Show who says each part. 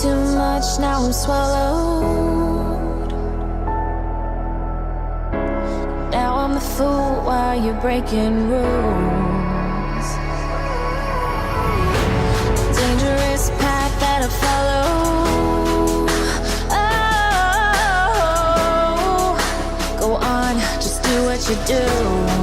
Speaker 1: too much, now I'm swallowed. Now I'm the fool while you're breaking rules. Dangerous path that I follow. Oh, go on, just do what you do.